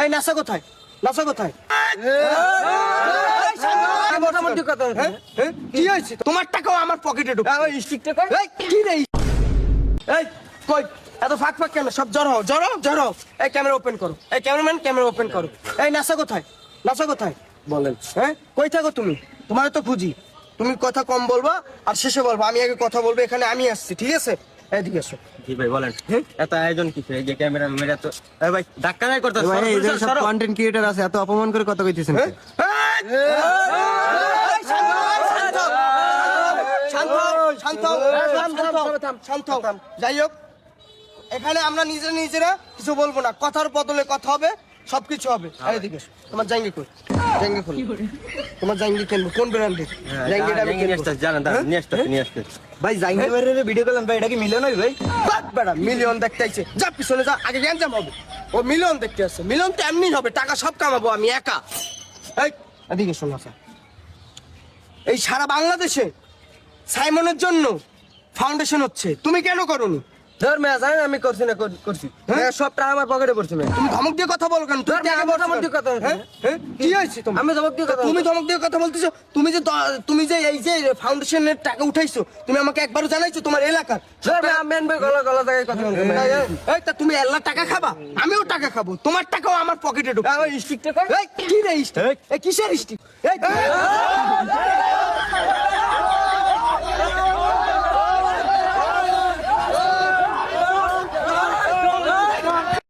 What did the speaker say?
এই নাসা কোথায়? নাসা কোথায়? কি হয়েছে? তোমার টাকাও আমার পকেটে ঢুকছে। কি রে? এই কই এত ফাঁক ফাঁক কেন? সব জড়ো হও, জড়ো জড়ো। এই ক্যামেরা ওপেন করো। এই ক্যামেরাম্যান ক্যামেরা ওপেন করো। এই নাসা কোথায়? নাসা কোথায়? বলেন। হ্যাঁ কই থাকো তুমি? তোমার তো খুঁজি। তুমি কথা কম বলবা আর শেষে বলবা। আমি আগে কথা বলবো, এখানে আমি আসছি, ঠিক আছে? এদিকে এসো। জি ভাই বলেন, এত আয়োজন কিছু? এই যে ক্যামেরা মেরা তো ভাই ধাক্কা নাই করতে। কন্টেন্ট ক্রিয়েটর আছে, এত অপমান করে কথা কইতেছেন। যাই হোক, এখানে আমরা নিজেরা কিছু বলবো না, কথার বদলে কথা হবে, সবকিছু হবে। এদিকে তোমার জাঙ্গি কই? জাঙ্গি কই? তোমার জাঙ্গি কিনবো কোন ব্র্যান্ডের? জাঙ্গিটা আমি নিয়ে আসতে জানেন, নিয়ে আসতে ভাই জাঙ্গি বাইরে ভিডিও করলাম ভাই, এটা কি মিলিয়ন হয় ভাই? বাট বেড়া মিলিয়ন দেখতে আইছে। যা পিছনে যা, আগে গ্যাঞ্জাম হবে। ও মিলিয়ন দেখতে আসছে। মিলিয়ন তো এমনি হবে, টাকা সব কামাবো আমি একা। এই এদিকে শোনো স্যার, এই সারা বাংলাদেশে সাইমনের জন্য ফাউন্ডেশন হচ্ছে, তুমি কেন করোনি? ধর মেয়া জানেন আমি করছি না করছি, সব টাকা আমার পকেটে পড়ছে মেয়া। তুমি ধমক দিয়ে কথা বলো কেন? তুমি আগে ধমক দিয়ে কথা বলছো। কি হয়েছে তোমার? আমি ধমক দিয়ে কথা তুমি ধমক দিয়ে কথা বলতেছো? তুমি যে এই যে ফাউন্ডেশনের টাকা উঠাইছো, তুমি আমাকে একবারও জানাইছো তোমার এলাকার? মেন ভাই গলা গলা জায়গায় কথা বলছো। এই তা তুমি এল্লা টাকা খাবা, আমিও টাকা খাবো, তোমার টাকাও আমার পকেটে ঢুকবে। স্টিকটা কর। এই কি রে স্টিক? এই কিসের স্টিক? এই